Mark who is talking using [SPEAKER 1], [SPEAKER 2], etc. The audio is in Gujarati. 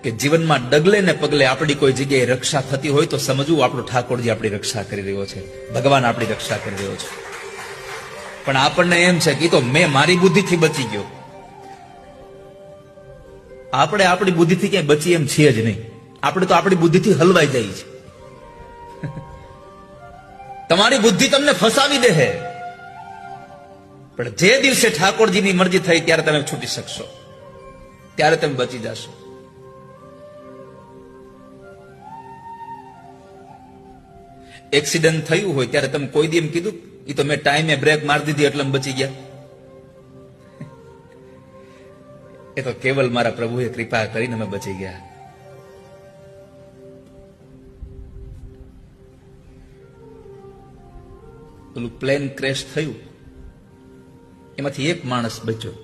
[SPEAKER 1] કે જીવનમાં ડગલે ને પગલે આપણી કોઈ જગ્યાએ રક્ષા થતી હોય તો સમજવું આપણો ઠાકોરજી આપણી રક્ષા કરી રહ્યો છે, ભગવાન આપણી રક્ષા કરી રહ્યો છે. પણ આપણને એમ છે કે તો મેં મારી બુદ્ધિથી બચી ગયો. આપણે આપણી બુદ્ધિથી ક્યાંય બચી એમ છીએ જ નહીં. આપણે તો આપણી બુદ્ધિથી હલવાઈ જાય છે. તમારી બુદ્ધિ તમને ફસાવી દે છે, પણ જે દિવસે ઠાકોરજીની મરજી થઈ ત્યારે તમે છૂટી શકશો, ત્યારે તમે બચી જશો. એક્સિડન્ટ થયું હોય ત્યારે તમે કોઈ દી એમ કીધું એ તો મેં ટાઈમે બ્રેક મારી દીધી એટલે બચી ગયા? એ તો કેવલ મારા પ્રભુએ કૃપા કરીને અમે બચી ગયા. પેલું પ્લેન ક્રેશ થયું, એમાંથી એક માણસ બચ્યો.